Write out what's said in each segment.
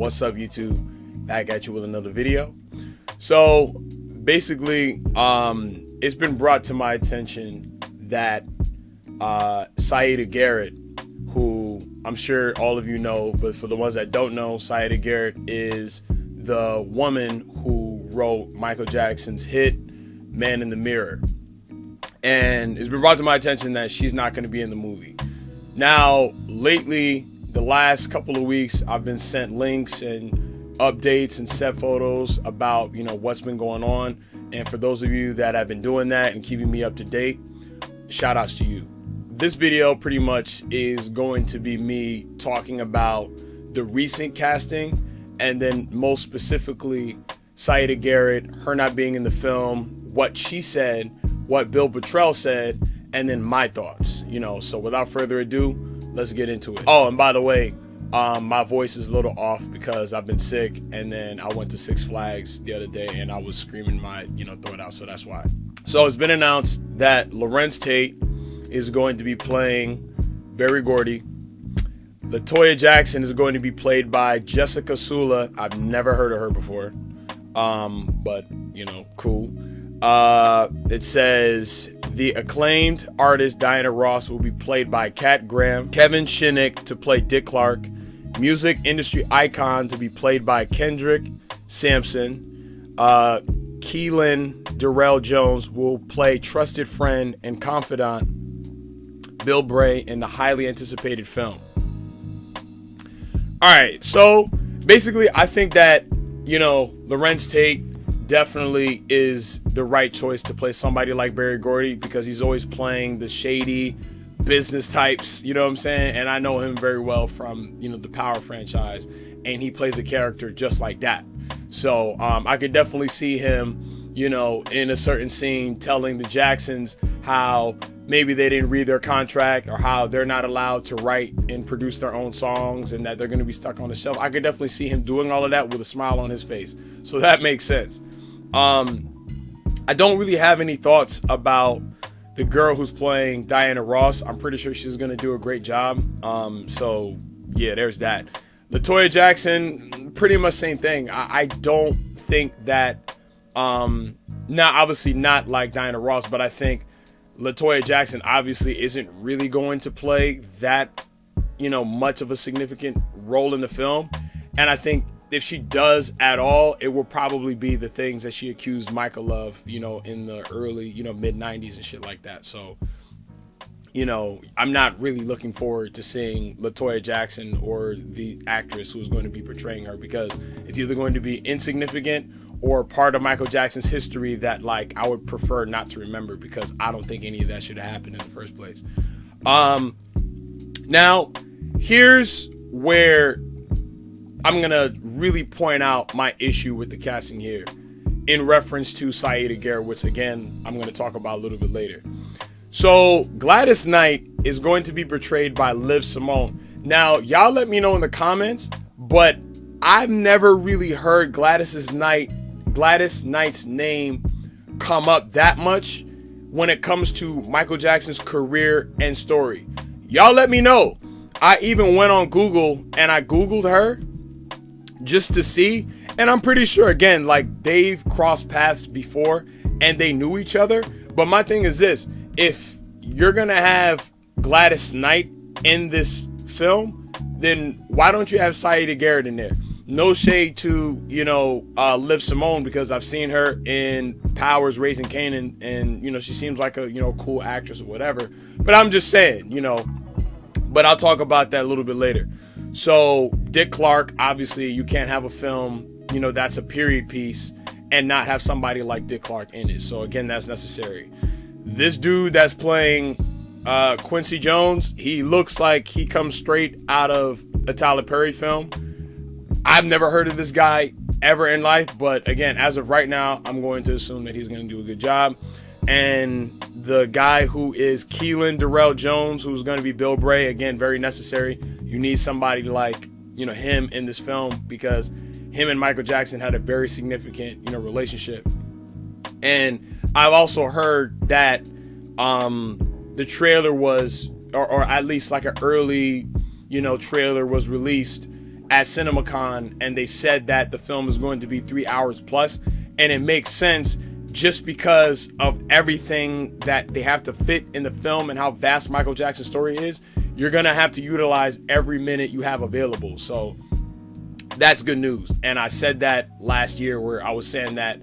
What's up, YouTube? Back at you with another video. So basically, it's been brought to my attention that Siedah Garrett, who I'm sure all of you know, but for the ones that don't know, Siedah Garrett is the woman who wrote Michael Jackson's hit Man in the Mirror. And it's been brought to my attention that she's not going to be in the movie. Now, lately, the last couple of weeks, I've been sent links and updates and set photos about, what's been going on. And for those of you that have been doing that and keeping me up to date, shout outs to you. This video pretty much is going to be me talking about the recent casting, and then most specifically Siedah Garrett, her not being in the film, what she said, what Bill Bottrell said, and then my thoughts. So without further ado, let's get into it. Oh, and by the way, my voice is a little off because I've been sick, and then I went to Six Flags the other day and I was screaming my throat out, so that's why. So it's been announced that Larenz Tate is going to be playing Berry Gordy. LaToya Jackson is going to be played by Jessica Sula. I've never heard of her before, but cool. It says the acclaimed artist Diana Ross will be played by Kat Graham. Kevin Shinnick to play Dick Clark. Music industry icon to be played by Kendrick Sampson. Keelan Darrell Jones will play trusted friend and confidant Bill Bray in the highly anticipated film. All right, so basically I think that, Larenz Tate definitely is the right choice to play somebody like Berry Gordy, because he's always playing the shady business types, you know what I'm saying? And I know him very well from, the Power franchise, and he plays a character just like that. So I could definitely see him, in a certain scene telling the Jacksons how maybe they didn't read their contract, or how they're not allowed to write and produce their own songs, and that they're going to be stuck on the shelf. I could definitely see him doing all of that with a smile on his face. So that makes sense. I don't really have any thoughts about the girl who's playing Diana Ross. I'm pretty sure she's going to do a great job. So yeah, there's that. LaToya Jackson, pretty much same thing. I don't think that, now obviously not like Diana Ross, but I think LaToya Jackson obviously isn't really going to play that, much of a significant role in the film. And I think if she does at all, it will probably be the things that she accused Michael of, in the early, mid 90s and shit like that. So, I'm not really looking forward to seeing LaToya Jackson or the actress who's going to be portraying her, because it's either going to be insignificant or part of Michael Jackson's history that, I would prefer not to remember, because I don't think any of that should have happened in the first place. Now, here's where I'm going to really point out my issue with the casting here in reference to Siedah Garrett, which, again, I'm going to talk about a little bit later. So Gladys Knight is going to be portrayed by Liv Simone. Now, y'all let me know in the comments, but I've never really heard Gladys Knight's name come up that much when it comes to Michael Jackson's career and story. Y'all let me know. I even went on Google and I Googled her just to see, and I'm pretty sure, again, they've crossed paths before and they knew each other. But my thing is this: if you're gonna have Gladys Knight in this film, then why don't you have Siedah Garrett in there? No shade to, Liv Simone, because I've seen her in Powers Raising Kanan, and, she seems like a, cool actress or whatever. But I'm just saying, but I'll talk about that a little bit later. So Dick Clark, obviously you can't have a film, that's a period piece and not have somebody like Dick Clark in it. So again, that's necessary. This dude that's playing Quincy Jones, he looks like he comes straight out of a Tyler Perry film. I've never heard of this guy ever in life, but again, as of right now, I'm going to assume that he's going to do a good job. And the guy who is Keelan Darrell Jones, who's going to be Bill Bray, again, very necessary. You need somebody like, him in this film, because him and Michael Jackson had a very significant, relationship. And I've also heard that the trailer was, or at least like an early, trailer was released, at CinemaCon, and they said that the film is going to be 3 hours plus, and it makes sense just because of everything that they have to fit in the film and how vast Michael Jackson's story is. You're gonna have to utilize every minute you have available. So that's good news. And I said that last year, where I was saying that,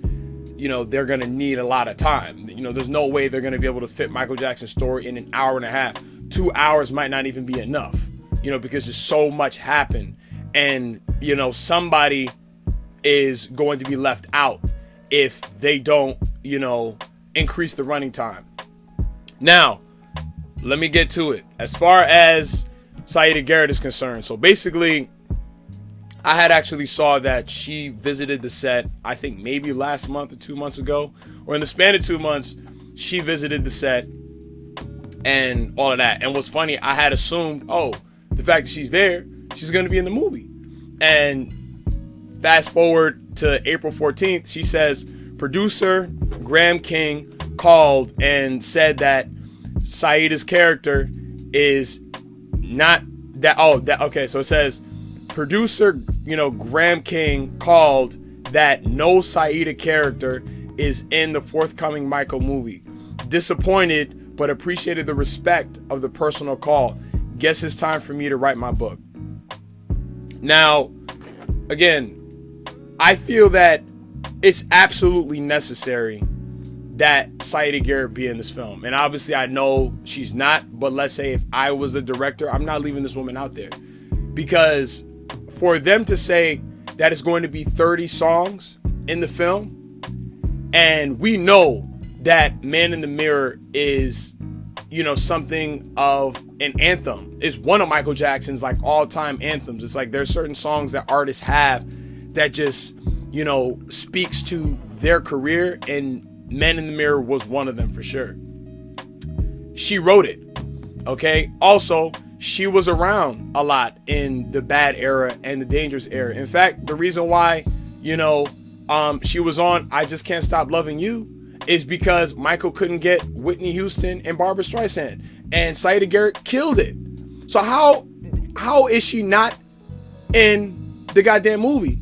you know, they're gonna need a lot of time. You know, there's no way they're gonna be able to fit Michael Jackson's story in an hour and a half. 2 hours might not even be enough, you know, because there's so much happened. And, you know, somebody is going to be left out if they don't, you know, increase the running time. Now, let me get to it. As far as Siedah Garrett is concerned, so basically, I had actually saw that she visited the set, I think maybe last month or 2 months ago, or in the span of 2 months, she visited the set and all of that. And what's funny, I had assumed, oh, the fact that she's there, she's going to be in the movie. And fast forward to April 14th, she says, producer Graham King called and said that Siedah's character is not that. Okay. So it says producer, you know, Graham King called that no Siedah character is in the forthcoming Michael movie. Disappointed, but appreciated the respect of the personal call. Guess it's time for me to write my book. Now, again, I feel that it's absolutely necessary that Siedah Garrett be in this film. And obviously I know she's not, but let's say if I was the director, I'm not leaving this woman out there. Because for them to say that it's going to be 30 songs in the film, and we know that Man in the Mirror is, you know, something of an anthem. It's one of Michael Jackson's like all-time anthems. It's like there's certain songs that artists have that just, you know, speaks to their career, and Man in the Mirror was one of them for sure. She wrote it, okay? Also, she was around a lot in the bad era and the dangerous era. In fact, the reason why, you know, she was on I Just Can't Stop Loving You is because Michael couldn't get Whitney Houston and Barbra Streisand, and Siedah Garrett killed it. So how is she not in the goddamn movie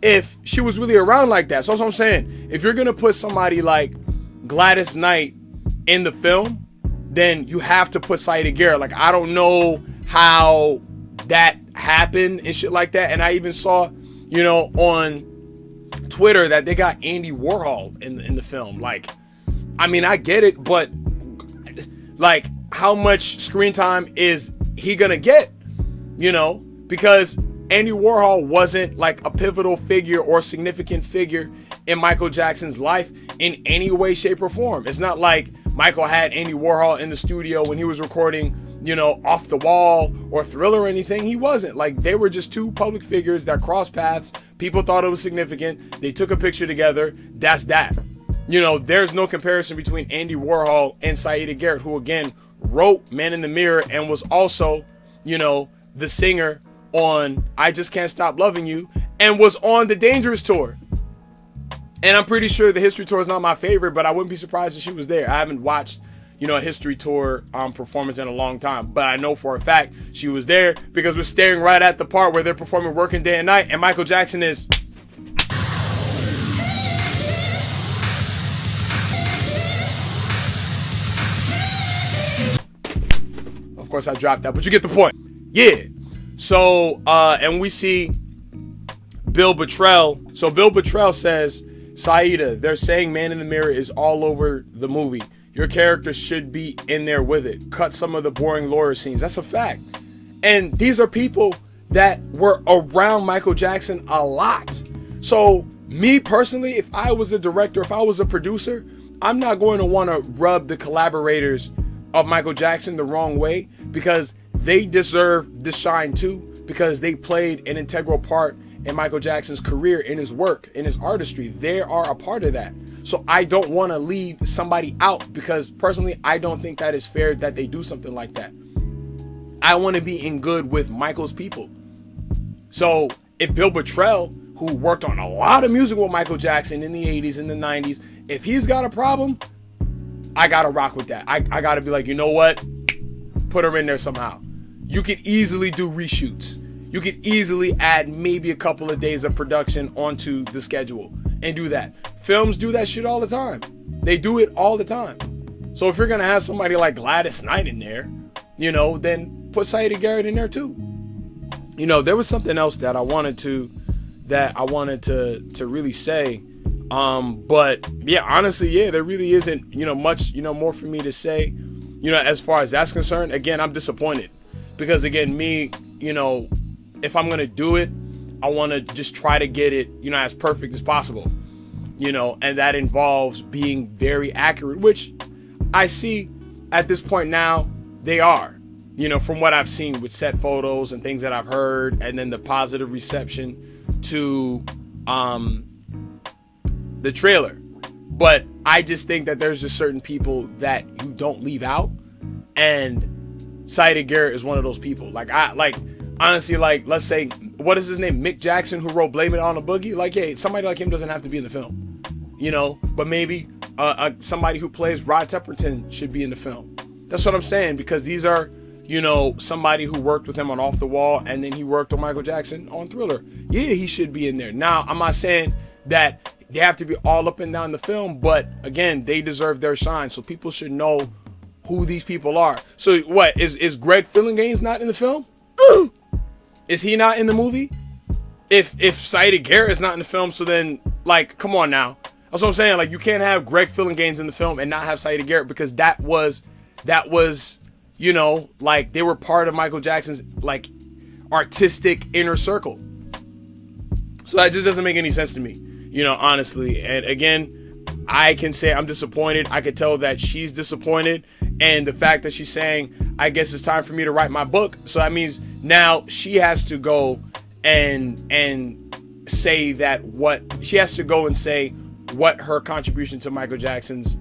if she was really around like that? So that's what I'm saying. If you're gonna put somebody like Gladys Knight in the film, then you have to put Siedah Garrett. Like, I don't know how that happened and shit like that. And I even saw, you know, on Twitter that they got Andy Warhol in the film. Like, I mean, I get it, but like, how much screen time is he gonna get? You know, because Andy Warhol wasn't like a pivotal figure or significant figure in Michael Jackson's life in any way, shape, or form. It's not like Michael had Andy Warhol in the studio when he was recording, you know, Off the Wall or Thriller or anything. He wasn't. Like, they were just two public figures that crossed paths. People thought it was significant. They took a picture together. That's that. You know, there's no comparison between Andy Warhol and Siedah Garrett, who again wrote Man in the Mirror and was also, you know, the singer on I Just Can't Stop Loving You and was on the Dangerous tour. And I'm pretty sure the History tour is not my favorite, but I wouldn't be surprised if she was there. I haven't watched, you know, a History tour performance in a long time, but I know for a fact she was there because we're staring right at the part where they're performing Working Day and Night, and Michael Jackson is. Of course, I dropped that, but you get the point. Yeah. So, and we see Bill Bottrell. So Bill Bottrell says, Siedah, they're saying Man in the Mirror is all over the movie. Your character should be in there with it. Cut some of the boring lawyer scenes. That's a fact. And these are people that were around Michael Jackson a lot. So me personally, if I was a director, if I was a producer, I'm not going to want to rub the collaborators of Michael Jackson the wrong way, because they deserve the shine too, because they played an integral part in Michael Jackson's career, in his work, in his artistry. They are a part of that. So I don't want to leave somebody out, because personally, I don't think that is fair that they do something like that. I want to be in good with Michael's people. So if Bill Bottrell, who worked on a lot of music with Michael Jackson in the 80s and the 90s, if he's got a problem, I got to rock with that. I got to be like, you know what? Put her in there somehow. You could easily do reshoots. You could easily add maybe a couple of days of production onto the schedule and do that. Films do that shit all the time. They do it all the time. So if you're going to have somebody like Gladys Knight in there, then put Siedah Garrett in there too. There was something else that I wanted to really say. But yeah, honestly, yeah, there really isn't, much, more for me to say, as far as that's concerned. Again, I'm disappointed because again, me, if I'm going to do it, I want to just try to get it, as perfect as possible, and that involves being very accurate, which I see at this point now they are, from what I've seen with set photos and things that I've heard, and then the positive reception to the trailer. But I just think that there's just certain people that you don't leave out, and Siedah Garrett is one of those people. Honestly, let's say, what is his name? Mick Jackson, who wrote Blame It on a Boogie. Yeah, somebody like him doesn't have to be in the film, but maybe somebody who plays Rod Temperton should be in the film. That's what I'm saying, because these are, somebody who worked with him on Off the Wall, and then he worked with Michael Jackson on Thriller. Yeah, he should be in there. Now, I'm not saying that they have to be all up and down the film, but again, they deserve their shine, so people should know who these people are. So what, is Greg Fillinganes not in the film? Is he not in the movie? If Siedah Garrett is not in the film, so then, come on now. That's what I'm saying. You can't have Greg Fillinganes in the film and not have Siedah Garrett, because that was, they were part of Michael Jackson's, artistic inner circle. So that just doesn't make any sense to me, honestly. And again, I can say I'm disappointed. I could tell that she's disappointed. And the fact that she's saying, I guess it's time for me to write my book. So that means now she has to go and say that she has to go and say what her contribution to Michael Jackson's,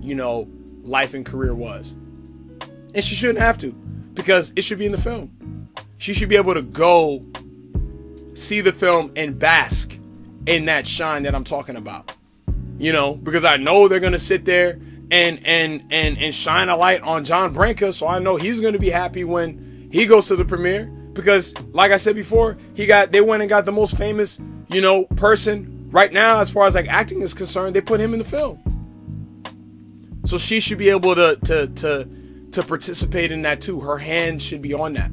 life and career was. And she shouldn't have to, because it should be in the film. She should be able to go see the film and bask in that shine that I'm talking about. Because I know they're gonna sit there and shine a light on John Branca, so I know he's gonna be happy when he goes to the premiere, because like I said before, they went and got the most famous, person right now as far as acting is concerned. They put him in the film. So she should be able to participate in that too. Her hand should be on that.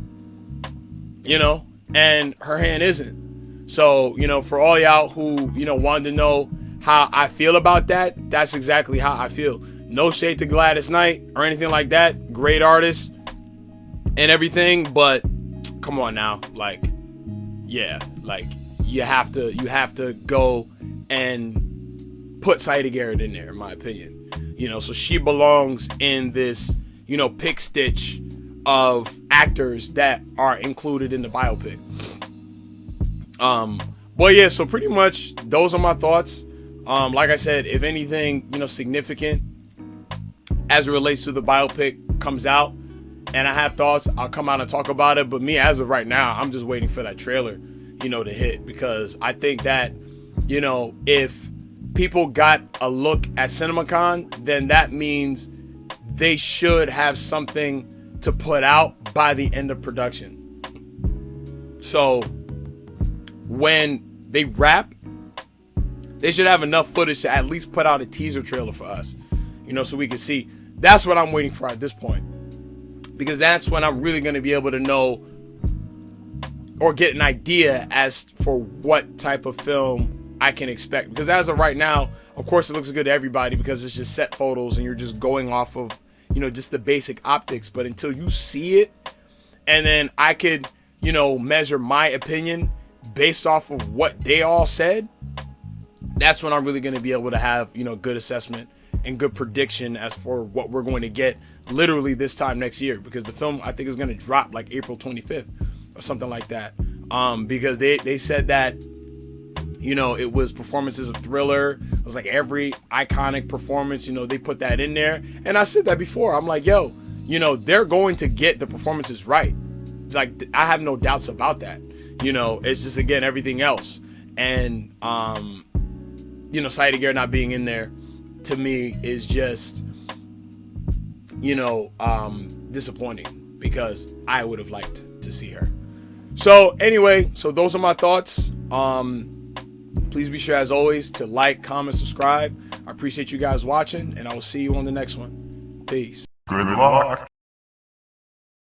And her hand isn't. So, for all y'all who, wanted to know how I feel about that, that's exactly how I feel. No shade to Gladys Knight or anything like that. Great artist and everything, but come on now. You have to go and put Siedah Garrett in there, in my opinion. So she belongs in this, pick stitch of actors that are included in the biopic. But yeah, so pretty much those are my thoughts. Like I said, if anything, significant as it relates to the biopic comes out and I have thoughts, I'll come out and talk about it. But me, as of right now, I'm just waiting for that trailer, to hit, because I think that, if people got a look at CinemaCon, then that means they should have something to put out by the end of production. So when they wrap, they should have enough footage to at least put out a teaser trailer for us, so we can see. That's what I'm waiting for at this point, because that's when I'm really going to be able to know or get an idea as for what type of film I can expect. Because as of right now, of course, it looks good to everybody because it's just set photos and you're just going off of, just the basic optics. But until you see it, and then I could, measure my opinion based off of what they all said, that's when I'm really going to be able to have, good assessment and good prediction as for what we're going to get literally this time next year. Because the film, I think, is going to drop April 25th or something like that. Because they said that, it was performances of Thriller. It was every iconic performance, they put that in there. And I said that before. I'm like, yo, they're going to get the performances right. I have no doubts about that. It's just, again, everything else. And, Siedah Garrett not being in there, to me, is just, disappointing, because I would have liked to see her. So anyway, so those are my thoughts. Please be sure, as always, to like, comment, subscribe. I appreciate you guys watching, and I will see you on the next one. Peace. Good luck.